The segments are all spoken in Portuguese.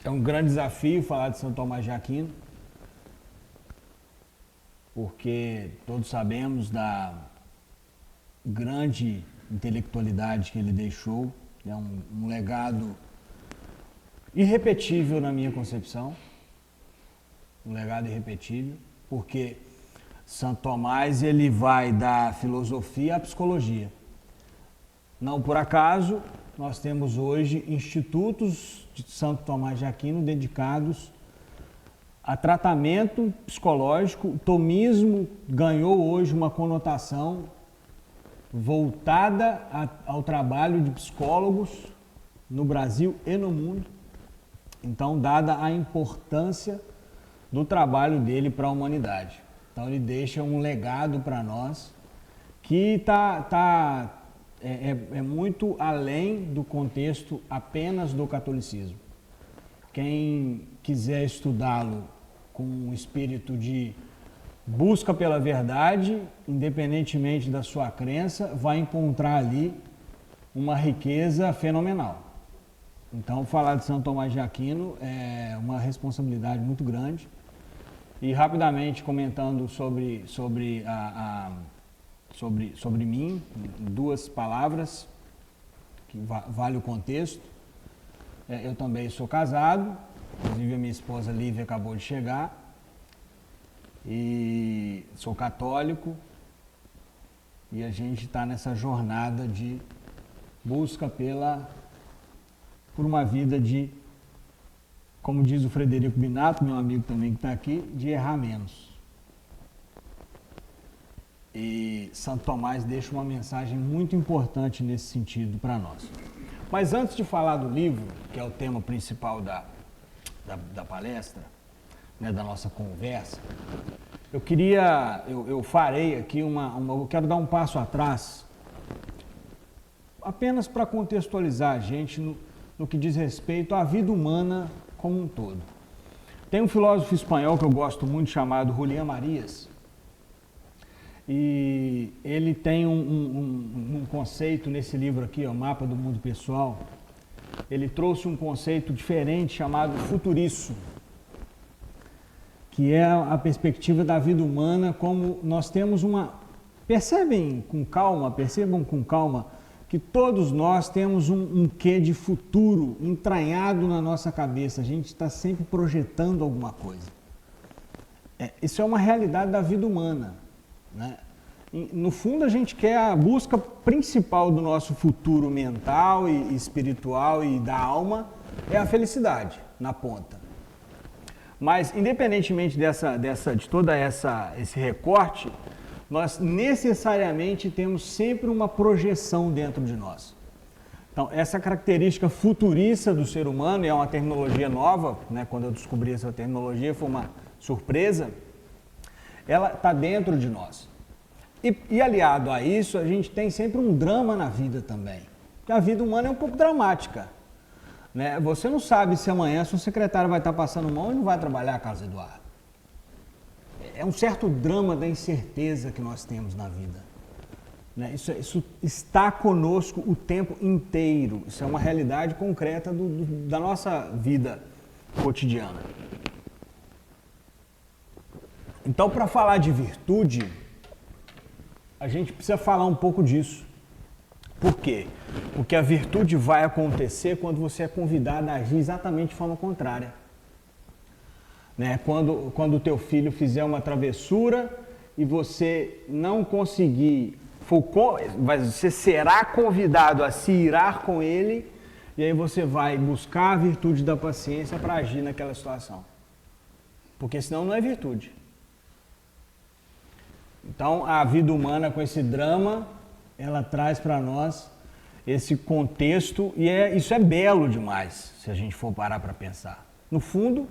É um grande desafio falar de São Tomás de Aquino, porque todos sabemos da grande intelectualidade que ele deixou. É um legado irrepetível na minha concepção, um legado irrepetível, porque Santo Tomás ele vai da filosofia à psicologia. Não por acaso, nós temos hoje institutos de Santo Tomás de Aquino dedicados a tratamento psicológico. O tomismo ganhou hoje uma conotação voltada ao trabalho de psicólogos no Brasil e no mundo. Então, dada a importância do trabalho dele para a humanidade. Então, ele deixa um legado para nós que é muito além do contexto apenas do catolicismo. Quem quiser estudá-lo com um espírito de busca pela verdade, independentemente da sua crença, vai encontrar ali uma riqueza fenomenal. Então, falar de São Tomás de Aquino é uma responsabilidade muito grande. E rapidamente comentando sobre mim, em duas palavras, que vale o contexto. Eu também sou casado, inclusive a minha esposa Lívia acabou de chegar, e sou católico, e a gente está nessa jornada de busca por uma vida de, como diz o Frederico Binato, meu amigo também que está aqui, de errar menos. E Santo Tomás deixa uma mensagem muito importante nesse sentido para nós. Mas antes de falar do livro, que é o tema principal da palestra, né, da nossa conversa, eu farei aqui eu quero dar um passo atrás, apenas para contextualizar a gente no que diz respeito à vida humana como um todo. Tem um filósofo espanhol que eu gosto muito chamado Julián Marías, e ele tem um conceito nesse livro aqui, o Mapa do Mundo Pessoal. Ele trouxe um conceito diferente chamado futuriço, que é a perspectiva da vida humana como nós temos percebam com calma, que todos nós temos um quê de futuro entranhado na nossa cabeça. A gente está sempre projetando alguma coisa. Isso é uma realidade da vida humana, né? No fundo, a gente quer a busca principal do nosso futuro mental e espiritual e da alma é a felicidade na ponta. Mas, independentemente de todo esse recorte, nós necessariamente temos sempre uma projeção dentro de nós. Então, essa característica futurista do ser humano, e é uma terminologia nova, né? Quando eu descobri essa terminologia foi uma surpresa, ela está dentro de nós. E aliado a isso, a gente tem sempre um drama na vida também. Porque a vida humana é um pouco dramática, né? Você não sabe se amanhã seu secretário vai estar passando mão e não vai trabalhar, Carlos Eduardo. É um certo drama da incerteza que nós temos na vida, né? Isso está conosco o tempo inteiro. Isso é uma realidade concreta da nossa vida cotidiana. Então, para falar de virtude, a gente precisa falar um pouco disso. Por quê? Porque a virtude vai acontecer quando você é convidado a agir exatamente de forma contrária. Né? Quando o teu filho fizer uma travessura e você não conseguir, você será convidado a se irar com ele, e aí você vai buscar a virtude da paciência para agir naquela situação. Porque senão não é virtude. Então, a vida humana com esse drama, ela traz para nós esse contexto, e isso é belo demais, se a gente for parar para pensar. No fundo,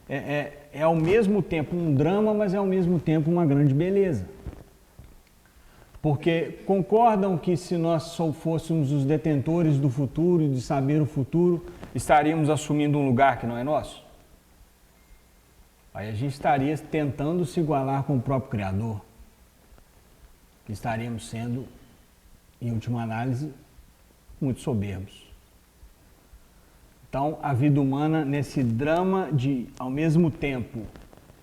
é ao mesmo tempo um drama, mas é ao mesmo tempo uma grande beleza. Porque concordam que se nós fôssemos os detentores do futuro e de saber o futuro, estaríamos assumindo um lugar que não é nosso? Aí a gente estaria tentando se igualar com o próprio Criador. Estaríamos sendo, em última análise, muito soberbos. Então, a vida humana, nesse drama de, ao mesmo tempo,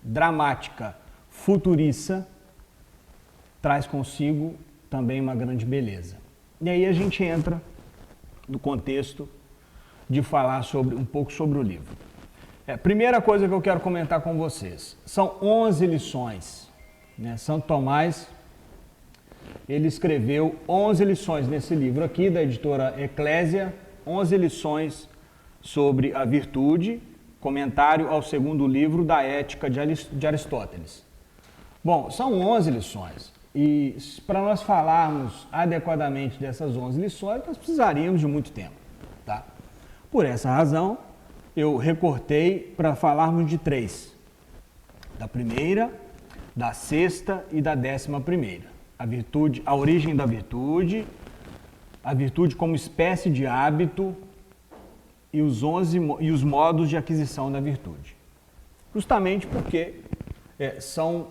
dramática, futurista, traz consigo também uma grande beleza. E aí a gente entra no contexto de falar um pouco sobre o livro. Primeira coisa que eu quero comentar com vocês, são 11 lições. Santo Tomás, ele escreveu 11 lições nesse livro aqui, da editora Eclésia, 11 lições sobre a virtude, comentário ao segundo livro da Ética de Aristóteles. Bom, são 11 lições. E para nós falarmos adequadamente dessas 11 lições, nós precisaríamos de muito tempo. Tá? Por essa razão, eu recortei para falarmos de 3. Da primeira, da sexta e da 11ª. A virtude, a origem da virtude, a virtude como espécie de hábito e os modos de aquisição da virtude. Justamente porque são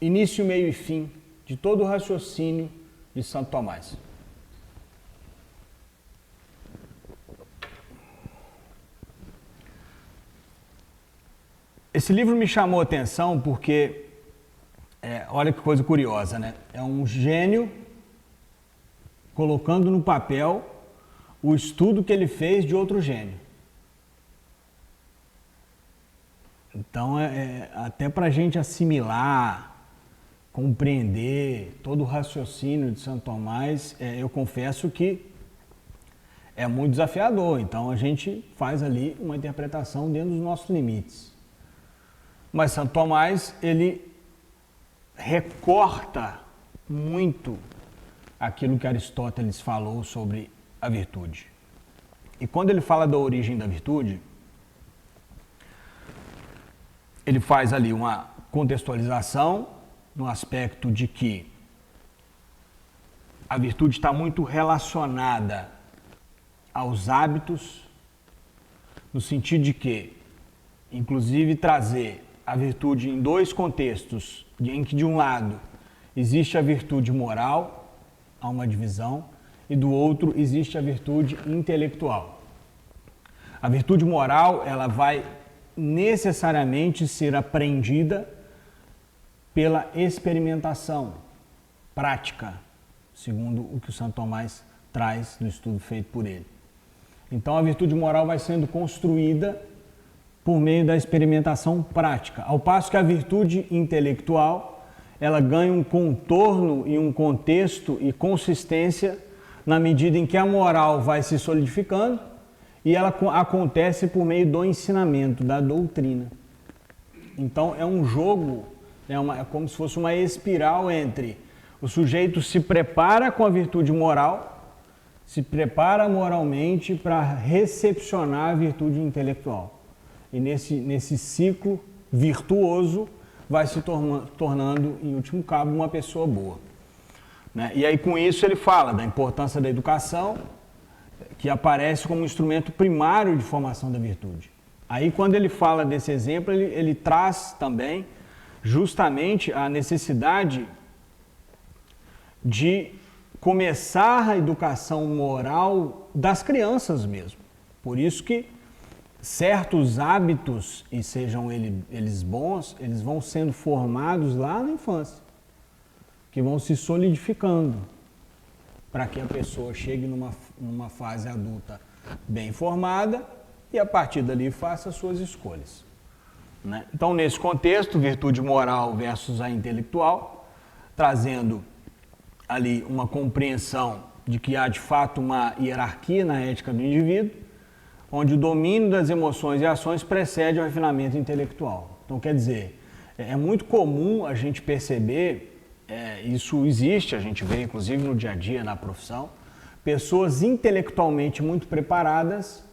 início, meio e fim de todo o raciocínio de Santo Tomás. Esse livro me chamou a atenção porque, olha que coisa curiosa, né? É um gênio colocando no papel o estudo que ele fez de outro gênio. Então, até para a gente assimilar, compreender todo o raciocínio de Santo Tomás, eu confesso que é muito desafiador. Então, a gente faz ali uma interpretação dentro dos nossos limites. Mas Santo Tomás, ele recorta muito aquilo que Aristóteles falou sobre a virtude. E quando ele fala da origem da virtude, ele faz ali uma contextualização no aspecto de que a virtude está muito relacionada aos hábitos, no sentido de que, inclusive, trazer a virtude em 2 contextos, em que de um lado existe a virtude moral, há uma divisão, e do outro existe a virtude intelectual. A virtude moral, ela vai necessariamente ser aprendida pela experimentação prática, segundo o que o Santo Tomás traz no estudo feito por ele. Então, a virtude moral vai sendo construída por meio da experimentação prática, ao passo que a virtude intelectual, ela ganha um contorno e um contexto e consistência na medida em que a moral vai se solidificando e ela acontece por meio do ensinamento, da doutrina. Então, é um jogo, é como se fosse uma espiral entre o sujeito se prepara com a virtude moral, se prepara moralmente para recepcionar a virtude intelectual. E nesse ciclo virtuoso vai se tornando, em último cabo, uma pessoa boa. Né? E aí com isso ele fala da importância da educação, que aparece como instrumento primário de formação da virtude. Aí quando ele fala desse exemplo, ele traz também justamente a necessidade de começar a educação moral das crianças mesmo. Por isso que certos hábitos, e sejam eles bons, eles vão sendo formados lá na infância, que vão se solidificando para que a pessoa chegue numa fase adulta bem formada e a partir dali faça as suas escolhas. Né? Então, nesse contexto, virtude moral versus a intelectual, trazendo ali uma compreensão de que há de fato uma hierarquia na ética do indivíduo, onde o domínio das emoções e ações precede o refinamento intelectual. Então, quer dizer, é muito comum a gente perceber, isso existe, a gente vê inclusive no dia a dia, na profissão, pessoas intelectualmente muito preparadas,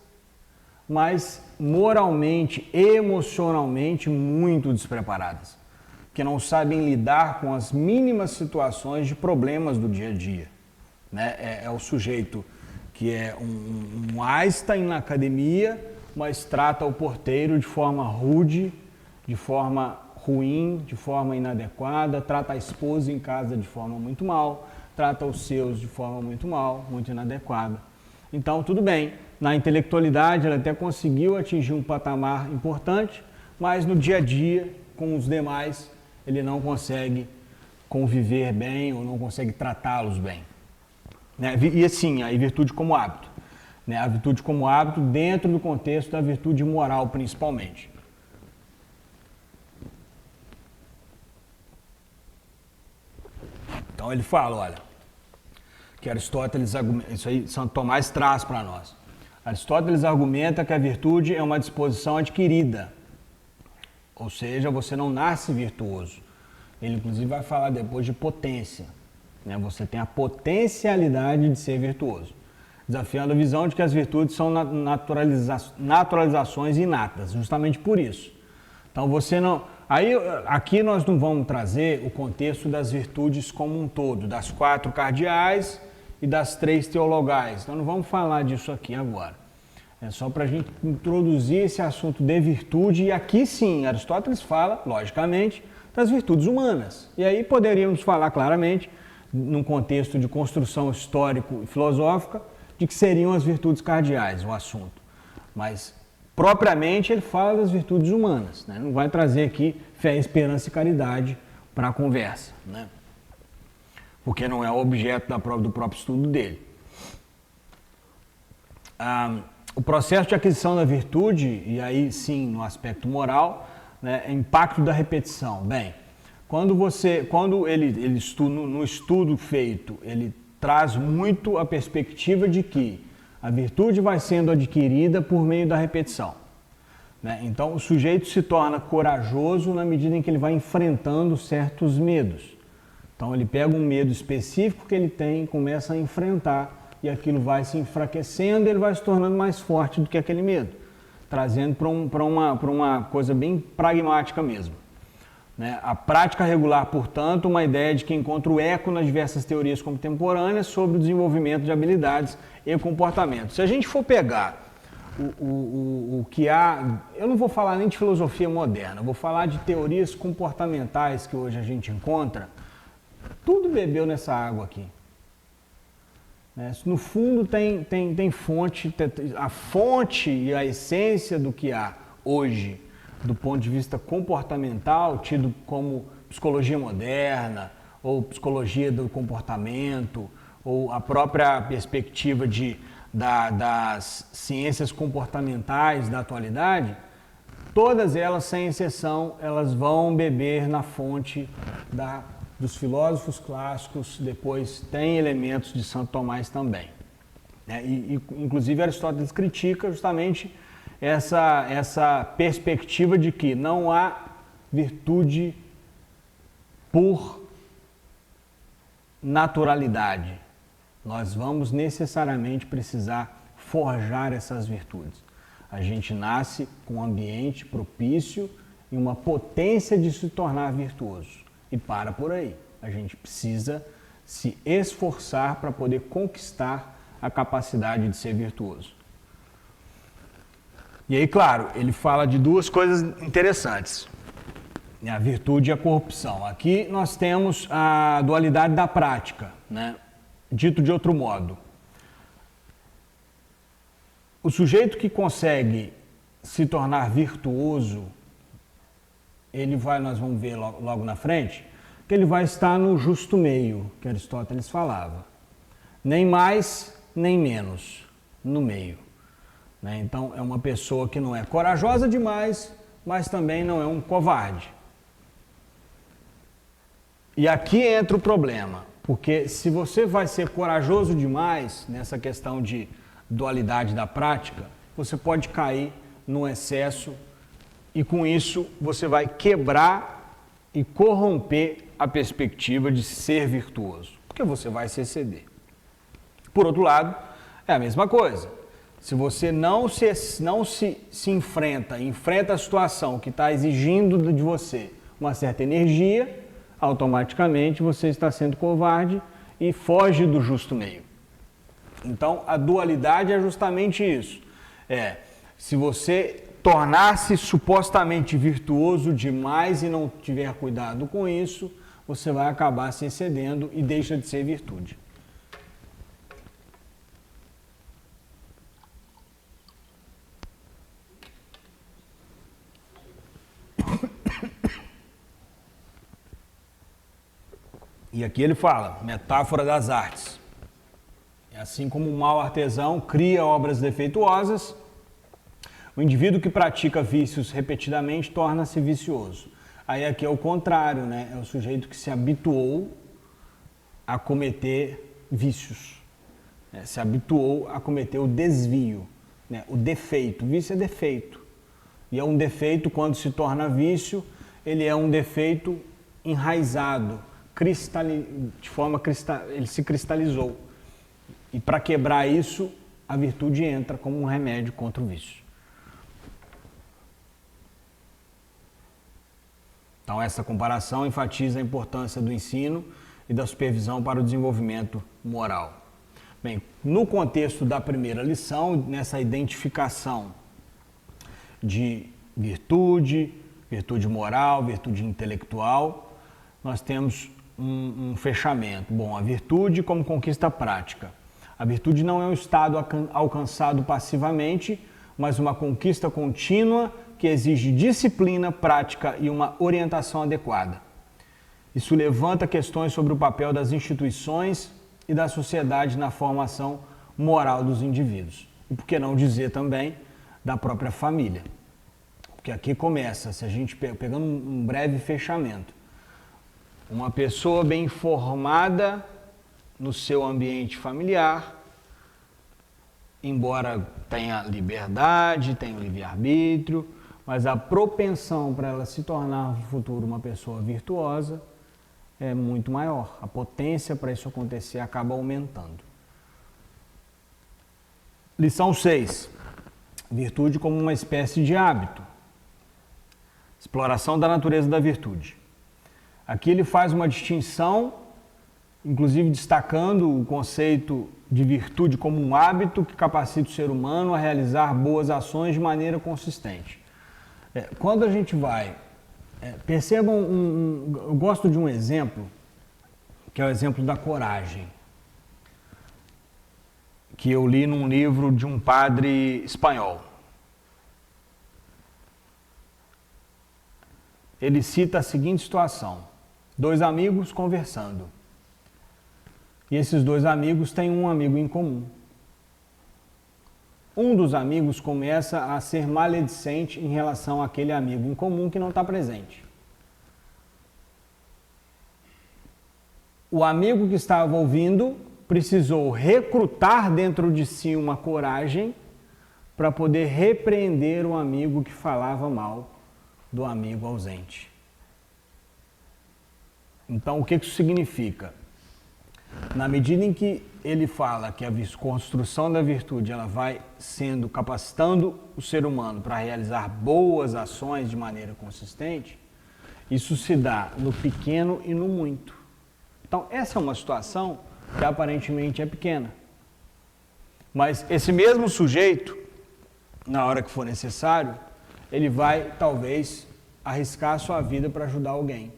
mas moralmente, emocionalmente muito despreparadas, que não sabem lidar com as mínimas situações de problemas do dia a dia. Né? É o sujeito que é um Einstein na academia, mas trata o porteiro de forma rude, de forma ruim, de forma inadequada, trata a esposa em casa de forma muito mal, trata os seus de forma muito mal, muito inadequada. Então, tudo bem, na intelectualidade ele até conseguiu atingir um patamar importante, mas no dia a dia, com os demais, ele não consegue conviver bem ou não consegue tratá-los bem. Né? E assim, a virtude como hábito. Né? A virtude como hábito dentro do contexto da virtude moral, principalmente. Então ele fala, olha, que Aristóteles, isso aí Santo Tomás traz para nós. Aristóteles argumenta que a virtude é uma disposição adquirida, ou seja, você não nasce virtuoso. Ele inclusive vai falar depois de potência, né? Você tem a potencialidade de ser virtuoso, desafiando a visão de que as virtudes são naturalizações inatas, justamente por isso. Então você não... Aí, aqui nós não vamos trazer o contexto das virtudes como um todo, das 4 cardeais e das 3 teologais. Então não vamos falar disso aqui agora. É só para a gente introduzir esse assunto de virtude. E aqui sim, Aristóteles fala, logicamente, das virtudes humanas. E aí poderíamos falar claramente, num contexto de construção histórico e filosófica, de que seriam as virtudes cardeais o assunto. Mas propriamente ele fala das virtudes humanas, né? Não vai trazer aqui fé, esperança e caridade para a conversa, né? Porque não é o objeto do próprio estudo dele. O processo de aquisição da virtude, e aí sim no aspecto moral, né, é impacto da repetição. Bem, quando ele estuda, no estudo feito, ele traz muito a perspectiva de que a virtude vai sendo adquirida por meio da repetição. Né? Então, o sujeito se torna corajoso na medida em que ele vai enfrentando certos medos. Então, ele pega um medo específico que ele tem, começa a enfrentar, e aquilo vai se enfraquecendo, ele vai se tornando mais forte do que aquele medo, trazendo para uma coisa bem pragmática mesmo. Né? A prática regular, portanto, uma ideia de que encontra o eco nas diversas teorias contemporâneas sobre o desenvolvimento de habilidades e comportamento. Se a gente for pegar o que há, eu não vou falar nem de filosofia moderna, eu vou falar de teorias comportamentais que hoje a gente encontra, tudo bebeu nessa água aqui. No fundo tem fonte, a fonte e a essência do que há hoje, do ponto de vista comportamental, tido como psicologia moderna, ou psicologia do comportamento, ou a própria perspectiva das ciências comportamentais da atualidade, todas elas, sem exceção, elas vão beber na fonte dos filósofos clássicos, depois tem elementos de Santo Tomás também. Inclusive Aristóteles critica justamente essa perspectiva de que não há virtude por naturalidade. Nós vamos necessariamente precisar forjar essas virtudes. A gente nasce com um ambiente propício e uma potência de se tornar virtuoso. E para por aí. A gente precisa se esforçar para poder conquistar a capacidade de ser virtuoso. E aí, claro, ele fala de duas coisas interessantes. A virtude e a corrupção. Aqui nós temos a dualidade da prática, né? Dito de outro modo. O sujeito que consegue se tornar virtuoso, nós vamos ver logo na frente, que ele vai estar no justo meio, que Aristóteles falava. Nem mais, nem menos, no meio. Né? Então, é uma pessoa que não é corajosa demais, mas também não é um covarde. E aqui entra o problema, porque se você vai ser corajoso demais nessa questão de dualidade da prática, você pode cair no excesso e com isso você vai quebrar e corromper a perspectiva de ser virtuoso, porque você vai se exceder. Por outro lado, é a mesma coisa. Se você não se enfrenta a situação que está exigindo de você uma certa energia, automaticamente você está sendo covarde e foge do justo meio. Então, a dualidade é justamente isso. Se você tornar-se supostamente virtuoso demais e não tiver cuidado com isso, você vai acabar se excedendo e deixa de ser virtude. E aqui ele fala, metáfora das artes. Assim como o mau artesão cria obras defeituosas, o indivíduo que pratica vícios repetidamente torna-se vicioso. Aí aqui é o contrário, né? É o sujeito que se habituou a cometer vícios, né? Se habituou a cometer o desvio, né? O defeito. Vício é defeito. E é um defeito, quando se torna vício, ele é um defeito enraizado, ele se cristalizou. E para quebrar isso, a virtude entra como um remédio contra o vício. Então, essa comparação enfatiza a importância do ensino e da supervisão para o desenvolvimento moral. Bem, no contexto da primeira lição, nessa identificação de virtude, virtude moral, virtude intelectual, nós temos um fechamento. Bom, a virtude como conquista prática. A virtude não é um estado alcançado passivamente, mas uma conquista contínua que exige disciplina, prática e uma orientação adequada. Isso levanta questões sobre o papel das instituições e da sociedade na formação moral dos indivíduos. E por que não dizer também da própria família? Porque aqui começa, se a gente pegando um breve fechamento, uma pessoa bem formada no seu ambiente familiar, embora tenha liberdade, tenha livre-arbítrio, mas a propensão para ela se tornar no futuro uma pessoa virtuosa é muito maior. A potência para isso acontecer acaba aumentando. Lição 6. Virtude como uma espécie de hábito. Exploração da natureza da virtude. Aqui ele faz uma distinção, inclusive destacando o conceito de virtude como um hábito que capacita o ser humano a realizar boas ações de maneira consistente. Quando a gente vai... percebam, eu gosto de um exemplo, que é o exemplo da coragem, que eu li num livro de um padre espanhol. Ele cita a seguinte situação: 2 amigos conversando. E esses 2 amigos têm um amigo em comum. Um dos amigos começa a ser maledicente em relação àquele amigo em comum que não está presente. O amigo que estava ouvindo precisou recrutar dentro de si uma coragem para poder repreender o amigo que falava mal do amigo ausente. Então, o que isso significa? Na medida em que ele fala que a construção da virtude ela vai sendo capacitando o ser humano para realizar boas ações de maneira consistente, isso se dá no pequeno e no muito. Então, essa é uma situação que aparentemente é pequena. Mas esse mesmo sujeito, na hora que for necessário, ele vai talvez arriscar a sua vida para ajudar alguém.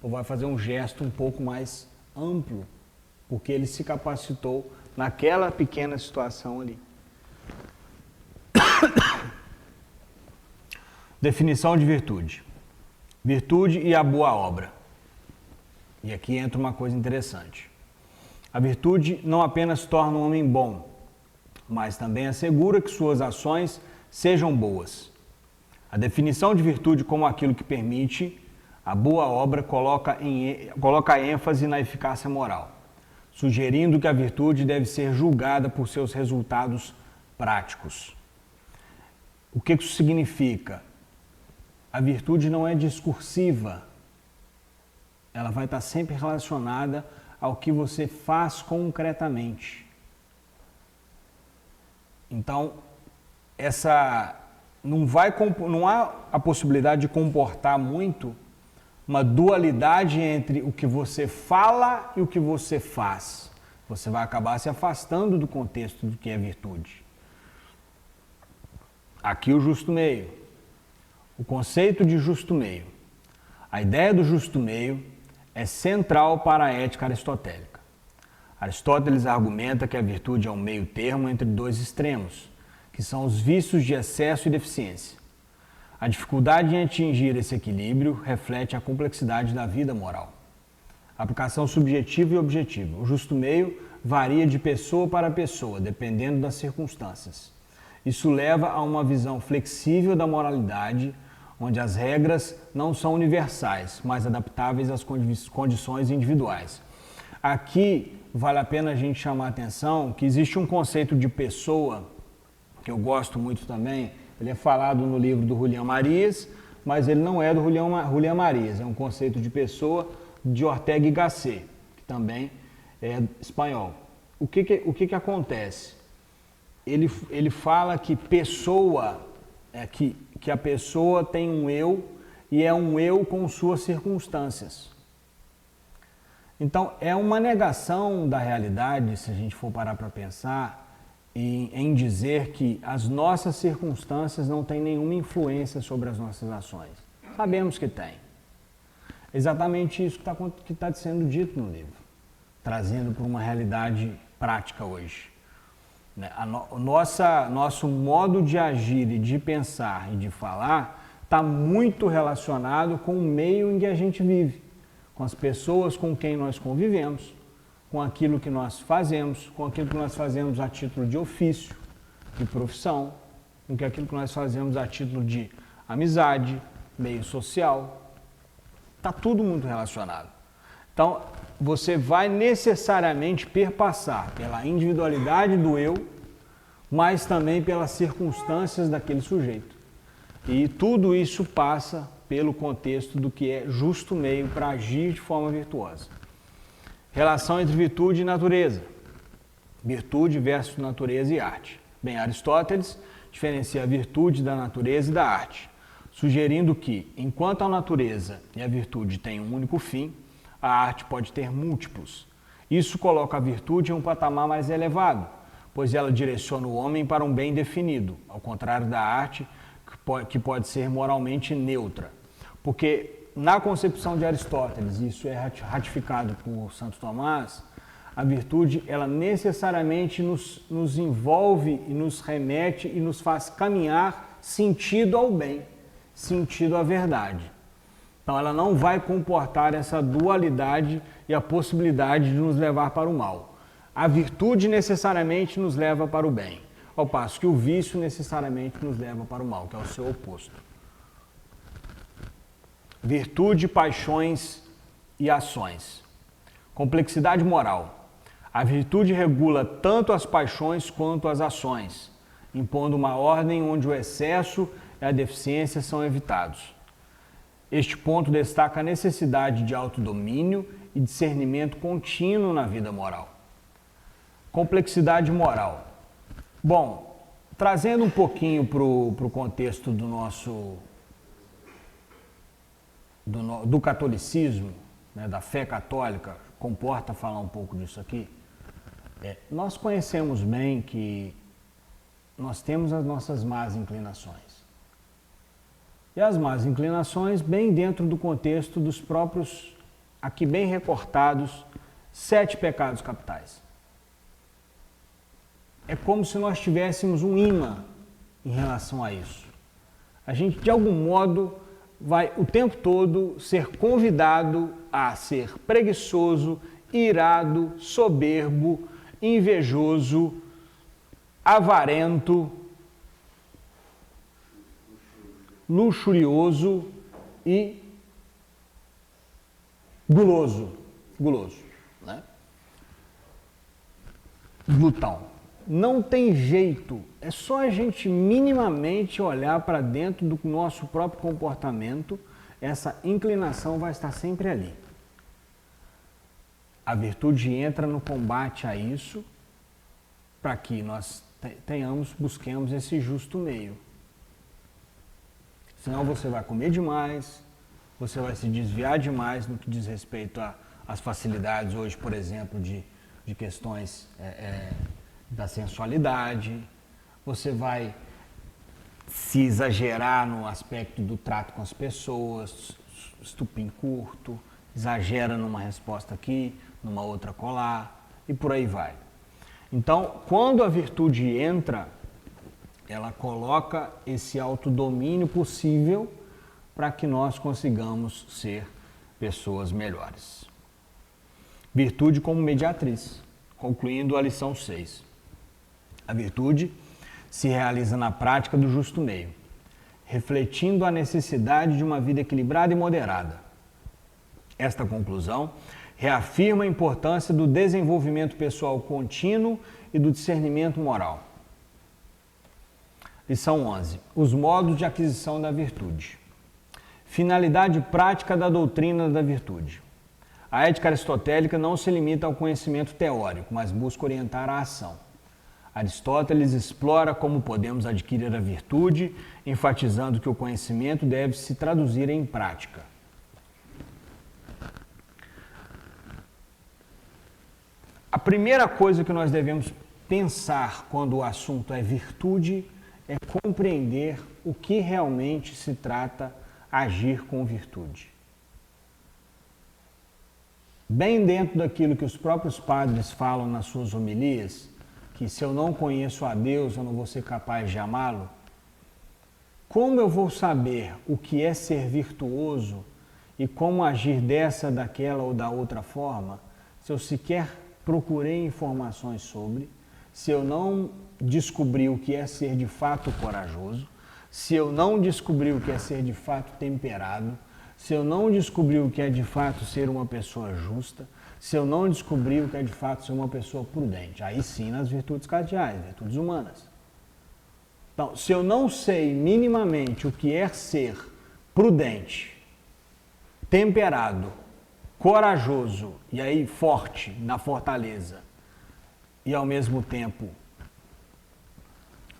Ou vai fazer um gesto um pouco mais amplo, porque ele se capacitou naquela pequena situação ali. Definição de virtude. Virtude e a boa obra. E aqui entra uma coisa interessante. A virtude não apenas torna um homem bom, mas também assegura que suas ações sejam boas. A definição de virtude como aquilo que permite a boa obra coloca ênfase na eficácia moral, sugerindo que a virtude deve ser julgada por seus resultados práticos. O que isso significa? A virtude não é discursiva, ela vai estar sempre relacionada ao que você faz concretamente. Então, não há a possibilidade de comportar muito uma dualidade entre o que você fala e o que você faz. Você vai acabar se afastando do contexto do que é virtude. Aqui o justo meio. O conceito de justo meio. A ideia do justo meio é central para a ética aristotélica. Aristóteles argumenta que a virtude é um meio termo entre 2 extremos, que são os vícios de excesso e deficiência. A dificuldade em atingir esse equilíbrio reflete a complexidade da vida moral. Aplicação subjetiva e objetiva. O justo meio varia de pessoa para pessoa, dependendo das circunstâncias. Isso leva a uma visão flexível da moralidade, onde as regras não são universais, mas adaptáveis às condições individuais. Aqui vale a pena a gente chamar a atenção que existe um conceito de pessoa, que eu gosto muito também, ele é falado no livro do Julián Marías, mas ele não é do Julián Marías, é um conceito de pessoa de Ortega y Gasset, que também é espanhol. O que acontece? Ele fala que pessoa, que a pessoa tem um eu e é um eu com suas circunstâncias. Então, é uma negação da realidade, se a gente for parar para pensar, em dizer que as nossas circunstâncias não têm nenhuma influência sobre as nossas ações. Sabemos que tem. Exatamente isso que está sendo dito no livro, trazendo para uma realidade prática hoje. Nosso modo de agir e de pensar e de falar está muito relacionado com o meio em que a gente vive, com as pessoas com quem nós convivemos, com aquilo que nós fazemos, com aquilo que nós fazemos a título de ofício, de profissão, com aquilo que nós fazemos a título de amizade, meio social. Está tudo muito relacionado. Então, você vai necessariamente perpassar pela individualidade do eu, mas também pelas circunstâncias daquele sujeito. E tudo isso passa pelo contexto do que é justo meio para agir de forma virtuosa. Relação entre virtude e natureza. Virtude versus natureza e arte. Bem, Aristóteles diferencia a virtude da natureza e da arte, sugerindo que, enquanto a natureza e a virtude têm um único fim, a arte pode ter múltiplos. Isso coloca a virtude em um patamar mais elevado, pois ela direciona o homem para um bem definido, ao contrário da arte, que pode ser moralmente neutra. Porque na concepção de Aristóteles, isso é ratificado por Santo Tomás, a virtude ela necessariamente nos envolve e nos remete e nos faz caminhar sentido ao bem, sentido à verdade. Então ela não vai comportar essa dualidade e a possibilidade de nos levar para o mal. A virtude necessariamente nos leva para o bem, ao passo que o vício necessariamente nos leva para o mal, que é o seu oposto. Virtude, paixões e ações. Complexidade moral. A virtude regula tanto as paixões quanto as ações, impondo uma ordem onde o excesso e a deficiência são evitados. Este ponto destaca a necessidade de autodomínio e discernimento contínuo na vida moral. Complexidade moral. Bom, trazendo um pouquinho para o contexto do nosso do catolicismo, né, da fé católica, comporta falar um pouco disso aqui. Nós conhecemos bem que nós temos as nossas más inclinações. E as más inclinações bem dentro do contexto dos próprios, aqui bem recortados, 7 pecados capitais. É como se nós tivéssemos um imã em relação a isso. A gente, de algum modo, vai o tempo todo ser convidado a ser preguiçoso, irado, soberbo, invejoso, avarento, luxurioso e guloso, né? Glutão. Não tem jeito, é só a gente minimamente olhar para dentro do nosso próprio comportamento, essa inclinação vai estar sempre ali. A virtude entra no combate a isso, para que nós busquemos esse justo meio. Senão você vai comer demais, você vai se desviar demais no que diz respeito às facilidades hoje, por exemplo, de questões da sensualidade, você vai se exagerar no aspecto do trato com as pessoas, estupim curto, exagera numa resposta aqui, numa outra colar, e por aí vai. Então, quando a virtude entra, ela coloca esse autodomínio possível para que nós consigamos ser pessoas melhores. Virtude como mediatriz. Concluindo a lição 6. A virtude se realiza na prática do justo meio, refletindo a necessidade de uma vida equilibrada e moderada. Esta conclusão reafirma a importância do desenvolvimento pessoal contínuo e do discernimento moral. Lição 11. Os modos de aquisição da virtude. Finalidade prática da doutrina da virtude. A ética aristotélica não se limita ao conhecimento teórico, mas busca orientar a ação. Aristóteles explora como podemos adquirir a virtude, enfatizando que o conhecimento deve se traduzir em prática. A primeira coisa que nós devemos pensar quando o assunto é virtude é compreender o que realmente se trata agir com virtude. Bem dentro daquilo que os próprios padres falam nas suas homilias, que se eu não conheço a Deus, eu não vou ser capaz de amá-lo, como eu vou saber o que é ser virtuoso e como agir dessa, daquela ou da outra forma, se eu sequer procurei informações sobre, se eu não descobri o que é ser de fato corajoso, se eu não descobri o que é ser de fato temperado, se eu não descobri o que é de fato ser uma pessoa justa, se eu não descobri o que é de fato ser uma pessoa prudente, aí sim nas virtudes cardeais, virtudes humanas. Então, se eu não sei minimamente o que é ser prudente, temperado, corajoso e aí forte na fortaleza e ao mesmo tempo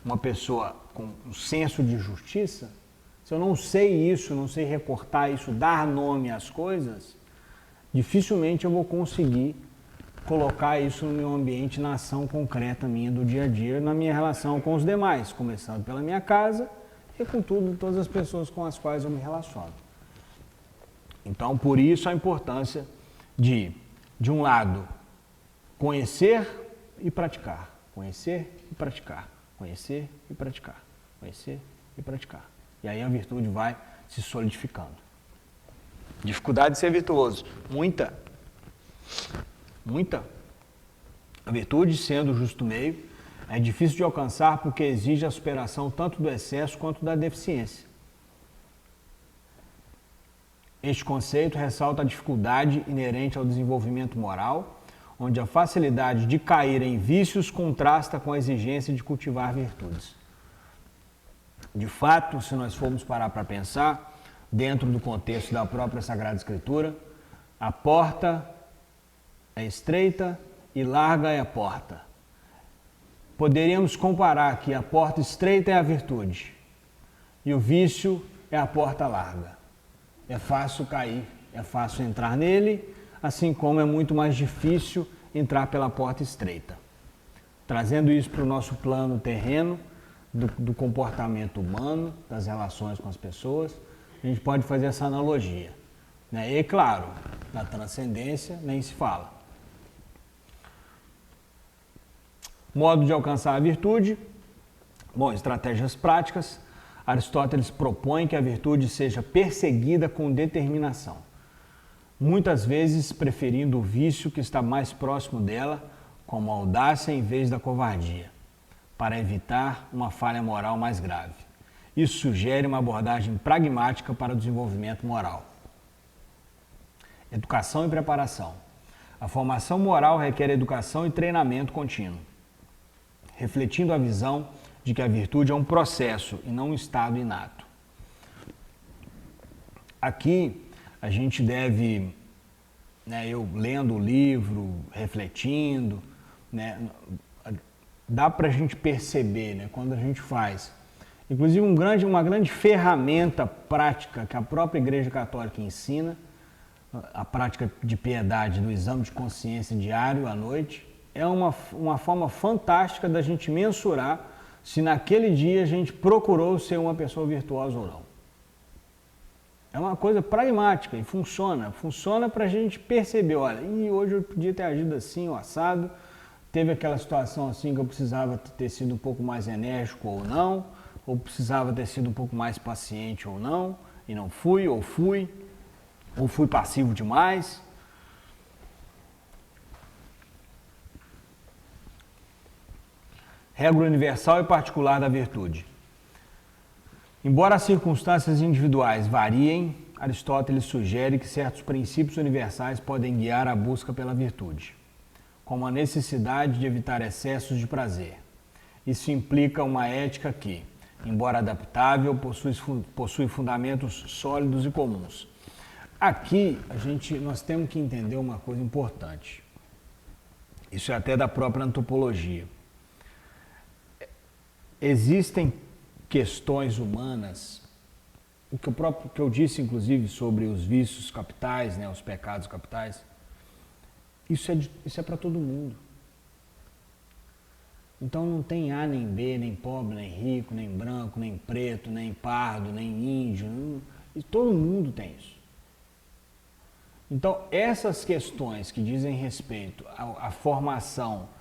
uma pessoa com um senso de justiça, se eu não sei isso, não sei recortar isso, dar nome às coisas, dificilmente eu vou conseguir colocar isso no meu ambiente, na ação concreta minha do dia a dia, na minha relação com os demais, começando pela minha casa e com todas as pessoas com as quais eu me relaciono. Então, por isso a importância de um lado, conhecer e praticar, conhecer e praticar, conhecer e praticar, conhecer e praticar. E aí a virtude vai se solidificando. Dificuldade de ser virtuoso. Muita. A virtude, sendo o justo meio, é difícil de alcançar porque exige a superação tanto do excesso quanto da deficiência. Este conceito ressalta a dificuldade inerente ao desenvolvimento moral, onde a facilidade de cair em vícios contrasta com a exigência de cultivar virtudes. De fato, se nós formos parar para pensar, dentro do contexto da própria Sagrada Escritura, a porta é estreita e larga é a porta. Poderíamos comparar que a porta estreita é a virtude e o vício é a porta larga. É fácil cair, é fácil entrar nele, assim como é muito mais difícil entrar pela porta estreita. Trazendo isso para o nosso plano terreno, do comportamento humano, das relações com as pessoas, a gente pode fazer essa analogia. E claro, na transcendência nem se fala. Modo de alcançar a virtude. Bom, estratégias práticas. Aristóteles propõe que a virtude seja perseguida com determinação, muitas vezes preferindo o vício que está mais próximo dela, como a audácia em vez da covardia, para evitar uma falha moral mais grave. Isso sugere uma abordagem pragmática para o desenvolvimento moral. Educação e preparação. A formação moral requer educação e treinamento contínuo, refletindo a visão de que a virtude é um processo e não um estado inato. Aqui a gente deve, eu lendo o livro, refletindo, dá para a gente perceber, quando a gente faz. Inclusive uma grande ferramenta prática que a própria Igreja Católica ensina, a prática de piedade do exame de consciência diário à noite, é uma forma fantástica da gente mensurar se naquele dia a gente procurou ser uma pessoa virtuosa ou não. É uma coisa pragmática e funciona para a gente perceber, olha, hoje eu podia ter agido assim, ou assado, teve aquela situação assim que eu precisava ter sido um pouco mais enérgico ou não, ou precisava ter sido um pouco mais paciente ou não, e não fui, ou fui passivo demais. Regra universal e particular da virtude. Embora as circunstâncias individuais variem, Aristóteles sugere que certos princípios universais podem guiar a busca pela virtude, como a necessidade de evitar excessos de prazer. Isso implica uma ética que, embora adaptável, possui fundamentos sólidos e comuns. Aqui, nós temos que entender uma coisa importante. Isso é até da própria antropologia. Existem questões humanas, o que eu disse inclusive sobre os vícios capitais, né, os pecados capitais, isso é para todo mundo. Então não tem A nem B, nem pobre, nem rico, nem branco, nem preto, nem pardo, nem índio, e todo mundo tem isso. Então essas questões que dizem respeito à formação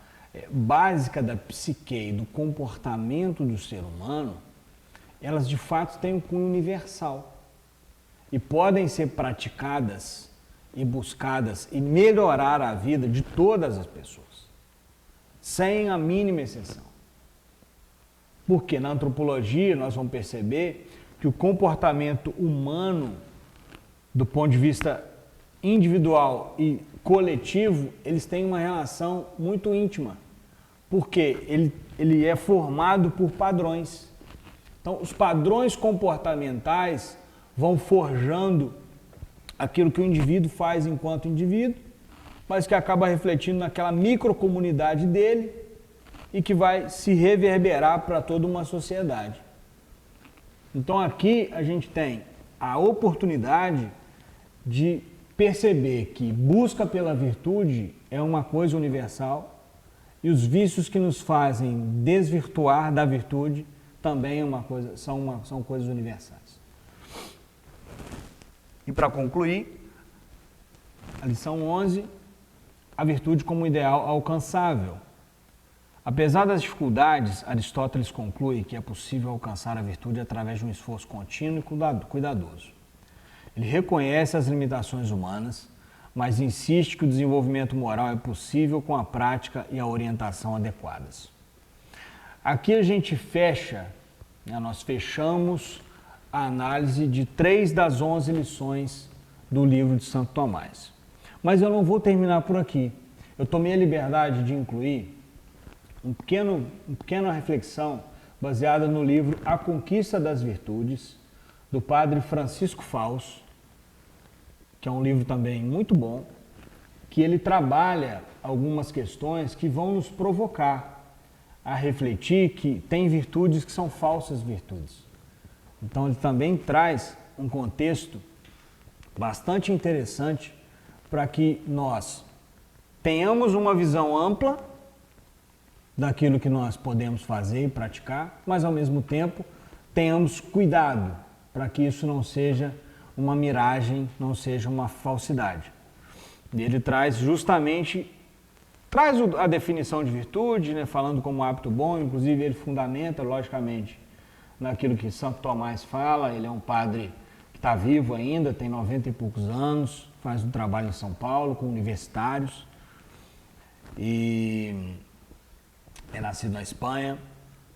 básica da psique e do comportamento do ser humano, elas de fato têm um cunho universal e podem ser praticadas e buscadas e melhorar a vida de todas as pessoas, sem a mínima exceção. Porque na antropologia nós vamos perceber que o comportamento humano, do ponto de vista individual e coletivo, eles têm uma relação muito íntima, porque ele é formado por padrões. Então, os padrões comportamentais vão forjando aquilo que o indivíduo faz enquanto indivíduo, mas que acaba refletindo naquela microcomunidade dele e que vai se reverberar para toda uma sociedade. Então, aqui a gente tem a oportunidade de perceber que busca pela virtude é uma coisa universal e os vícios que nos fazem desvirtuar da virtude também são coisas universais. E para concluir, a lição 11, a virtude como ideal alcançável. Apesar das dificuldades, Aristóteles conclui que é possível alcançar a virtude através de um esforço contínuo e cuidadoso. Ele reconhece as limitações humanas, mas insiste que o desenvolvimento moral é possível com a prática e a orientação adequadas. Aqui a gente fecha, nós fechamos a análise de 3 das 11 lições do livro de Santo Tomás. Mas eu não vou terminar por aqui. Eu tomei a liberdade de incluir uma pequena reflexão baseada no livro A Conquista das Virtudes, do padre Francisco Fausto, que é um livro também muito bom, que ele trabalha algumas questões que vão nos provocar a refletir que tem virtudes que são falsas virtudes. Então ele também traz um contexto bastante interessante para que nós tenhamos uma visão ampla daquilo que nós podemos fazer e praticar, mas ao mesmo tempo tenhamos cuidado para que isso não seja uma miragem, não seja uma falsidade. E ele traz a definição de virtude, né, falando como hábito bom, inclusive ele fundamenta, logicamente, naquilo que Santo Tomás fala. Ele é um padre que está vivo ainda, tem 90 e poucos anos, faz um trabalho em São Paulo com universitários e é nascido na Espanha,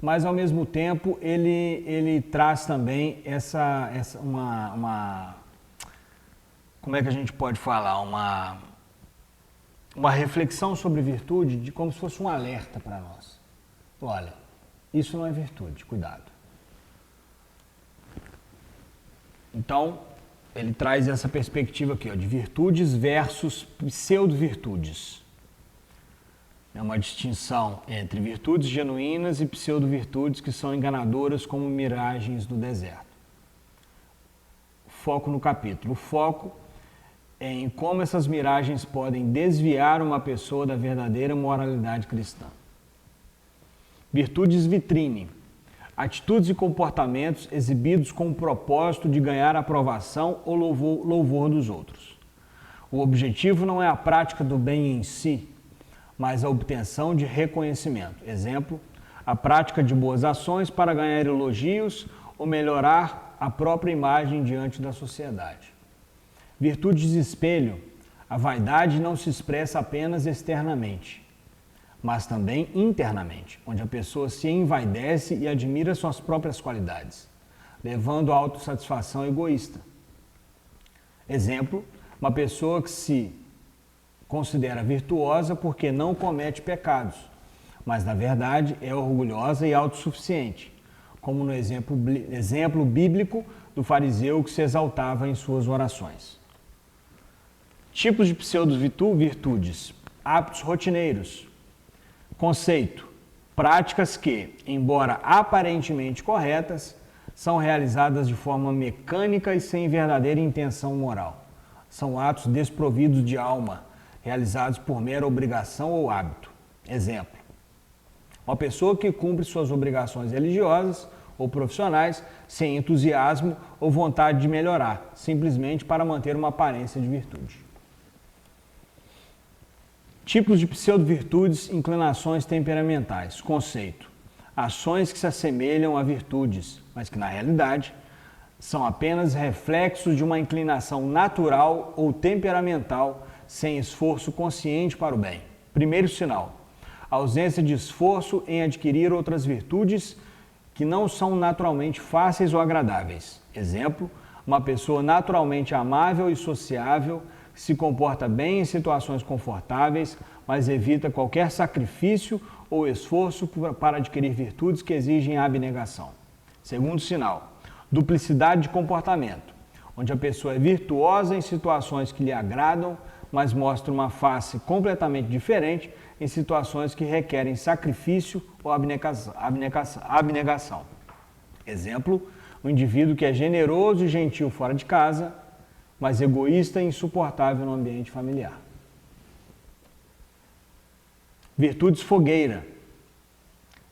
mas ao mesmo tempo ele traz também como é que a gente pode falar, uma reflexão sobre virtude, de como se fosse um alerta para nós. Olha, isso não é virtude, cuidado. Então, ele traz essa perspectiva aqui, de virtudes versus pseudo-virtudes. É uma distinção entre virtudes genuínas e pseudo-virtudes que são enganadoras como miragens do deserto. Foco no capítulo. O foco é em como essas miragens podem desviar uma pessoa da verdadeira moralidade cristã. Virtudes vitrine. Atitudes e comportamentos exibidos com o propósito de ganhar aprovação ou louvor dos outros. O objetivo não é a prática do bem em si, mas a obtenção de reconhecimento. Exemplo, a prática de boas ações para ganhar elogios ou melhorar a própria imagem diante da sociedade. Virtudes de espelho. A vaidade não se expressa apenas externamente, mas também internamente, onde a pessoa se envaidece e admira suas próprias qualidades, levando à autossatisfação egoísta. Exemplo, uma pessoa que se considera virtuosa porque não comete pecados, mas na verdade é orgulhosa e autossuficiente, como no exemplo bíblico do fariseu que se exaltava em suas orações. Tipos de pseudo-virtudes: hábitos rotineiros. Conceito: práticas que, embora aparentemente corretas, são realizadas de forma mecânica e sem verdadeira intenção moral. São atos desprovidos de alma, realizados por mera obrigação ou hábito. Exemplo: uma pessoa que cumpre suas obrigações religiosas ou profissionais sem entusiasmo ou vontade de melhorar, simplesmente para manter uma aparência de virtude. Tipos de pseudo-virtudes, inclinações temperamentais. Conceito: ações que se assemelham a virtudes, mas que na realidade são apenas reflexos de uma inclinação natural ou temperamental sem esforço consciente para o bem. Primeiro sinal: ausência de esforço em adquirir outras virtudes que não são naturalmente fáceis ou agradáveis. Exemplo: uma pessoa naturalmente amável e sociável se comporta bem em situações confortáveis, mas evita qualquer sacrifício ou esforço para adquirir virtudes que exigem abnegação. Segundo sinal: duplicidade de comportamento, onde a pessoa é virtuosa em situações que lhe agradam, mas mostra uma face completamente diferente em situações que requerem sacrifício ou abnegação. Exemplo: um indivíduo que é generoso e gentil fora de casa, mas egoísta e insuportável no ambiente familiar. Virtudes fogueira.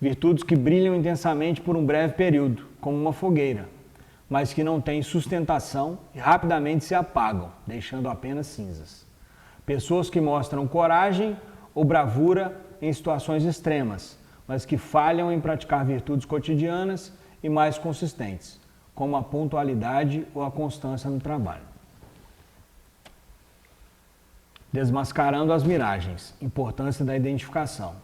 Virtudes que brilham intensamente por um breve período, como uma fogueira, mas que não têm sustentação e rapidamente se apagam, deixando apenas cinzas. Pessoas que mostram coragem ou bravura em situações extremas, mas que falham em praticar virtudes cotidianas e mais consistentes, como a pontualidade ou a constância no trabalho. Desmascarando as miragens. Importância da identificação.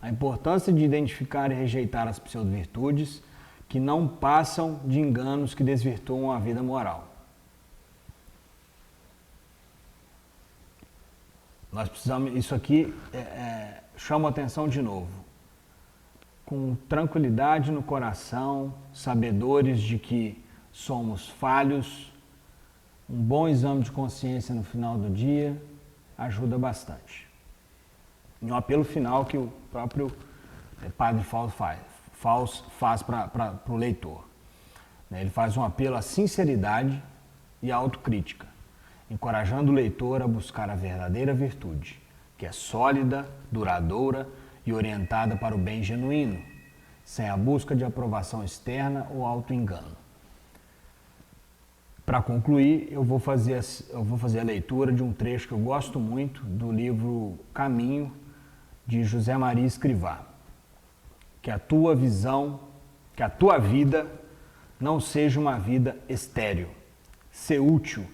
A importância de identificar e rejeitar as pseudo-virtudes que não passam de enganos que desvirtuam a vida moral. Nós precisamos, isso aqui chama atenção de novo. Com tranquilidade no coração, sabedores de que somos falhos, um bom exame de consciência no final do dia ajuda bastante. E um apelo final que o próprio Padre Fausto faz para o leitor. Ele faz um apelo à sinceridade e à autocrítica, encorajando o leitor a buscar a verdadeira virtude, que é sólida, duradoura e orientada para o bem genuíno, sem a busca de aprovação externa ou autoengano. Para concluir, eu vou fazer a leitura de um trecho que eu gosto muito do livro Caminho, de José Maria Escrivá. Que a tua vida não seja uma vida estéril. Sê útil,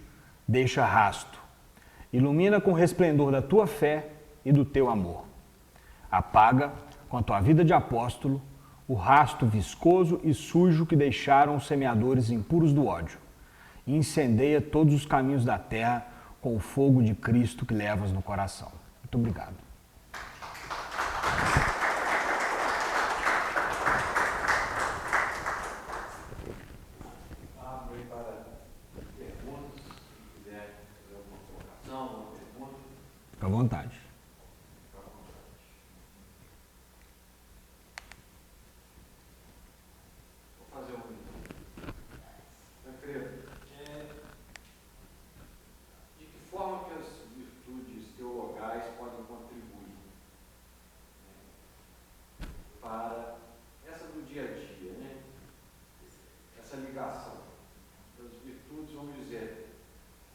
deixa rasto. Ilumina com o resplendor da tua fé e do teu amor. Apaga, com a tua vida de apóstolo, o rasto viscoso e sujo que deixaram os semeadores impuros do ódio. E incendeia todos os caminhos da terra com o fogo de Cristo que levas no coração. Muito obrigado. Abre para perguntas, se quiser fazer alguma colocação, alguma pergunta. Fica à vontade. Vou fazer uma. Tancredo, de que forma que as virtudes teologais podem contribuir para essa do dia a dia, né? Essa ligação das virtudes, vamos dizer,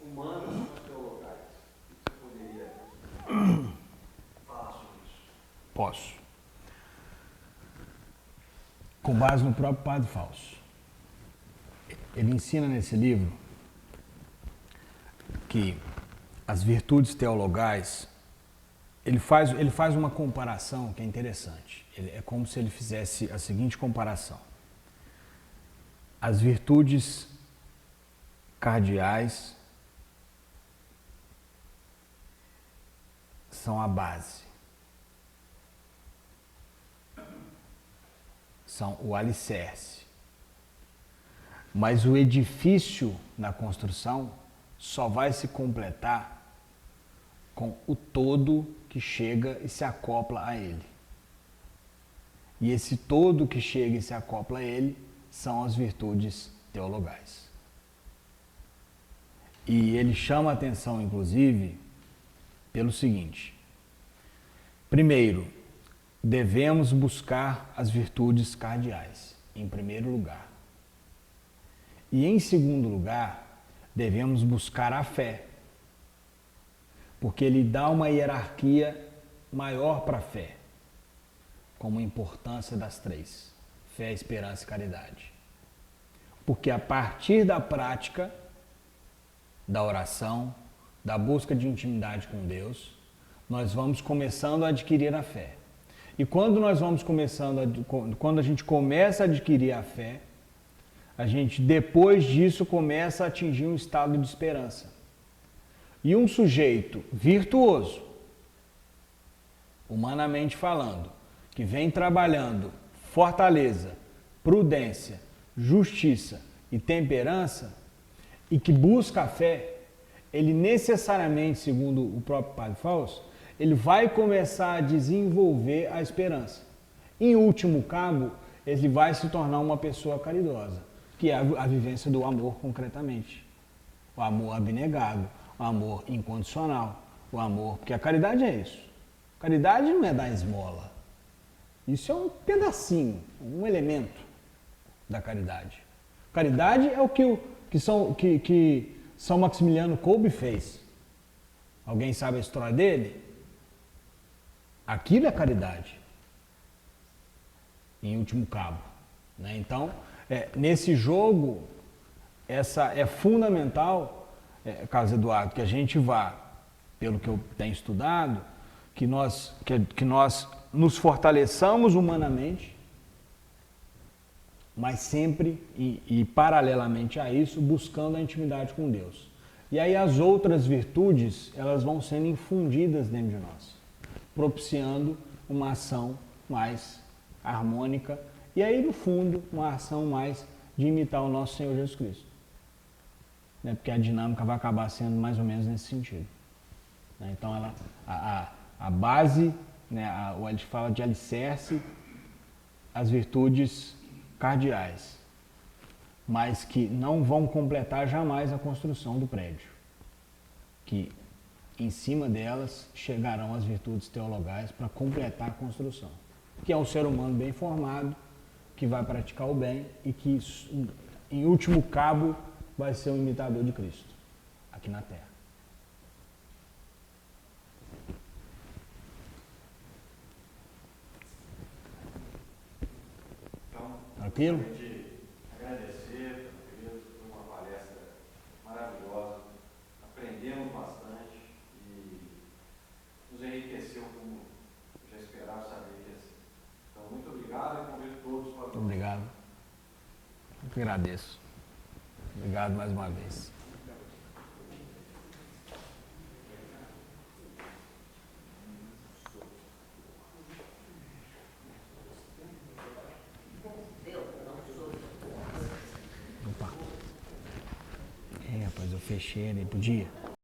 humanas com as teologais? Você poderia falar sobre isso? Posso. Com base no próprio Padre Fausto. Ele ensina nesse livro que as virtudes teologais ele faz uma comparação que é interessante. É como se ele fizesse a seguinte comparação. As virtudes cardeais são a base, são o alicerce. Mas o edifício na construção só vai se completar com o todo que chega e se acopla a ele. E esse todo que chega e se acopla a ele são as virtudes teologais. E ele chama a atenção, inclusive, pelo seguinte: primeiro, devemos buscar as virtudes cardeais, em primeiro lugar. E em segundo lugar, devemos buscar a fé, porque ele dá uma hierarquia maior para a fé, como a importância das três: fé, esperança e caridade. Porque a partir da prática, da oração, da busca de intimidade com Deus, nós vamos começando a adquirir a fé. E quando quando a gente começa a adquirir a fé, a gente depois disso começa a atingir um estado de esperança. E um sujeito virtuoso, humanamente falando, que vem trabalhando fortaleza, prudência, justiça e temperança, e que busca a fé, ele necessariamente, segundo o próprio Padre Fausto, ele vai começar a desenvolver a esperança. Em último cabo, ele vai se tornar uma pessoa caridosa, que é a vivência do amor concretamente. O amor abnegado, o amor incondicional, o amor, porque a caridade é isso. Caridade não é dar esmola. Isso é um pedacinho, um elemento da caridade. Caridade é o que São Maximiliano Kolbe fez. Alguém sabe a história dele? Aquilo é caridade, em último cabo. Né? Então, nesse jogo, essa é fundamental, Carlos Eduardo, que a gente vá, pelo que eu tenho estudado, que nós nos fortaleçamos humanamente, mas sempre e paralelamente a isso, buscando a intimidade com Deus. E aí as outras virtudes, elas vão sendo infundidas dentro de nós, propiciando uma ação mais harmônica e aí, no fundo, uma ação mais de imitar o nosso Senhor Jesus Cristo. Né? Porque a dinâmica vai acabar sendo mais ou menos nesse sentido. Né? Então, a base, né, a gente fala de alicerce, as virtudes cardeais, mas que não vão completar jamais a construção do prédio. Que em cima delas chegarão as virtudes teologais para completar a construção. Que é um ser humano bem formado, que vai praticar o bem e que, em último cabo, vai ser um imitador de Cristo, aqui na Terra. Tranquilo? Agradecer, foi uma palestra maravilhosa, aprendemos bastante e nos enriqueceu como já esperava saber que assim. Então, muito obrigado e convido todos para... Muito obrigado. Eu que agradeço. Obrigado mais uma vez. Opa. Rapaz, eu fechei ele. Podia?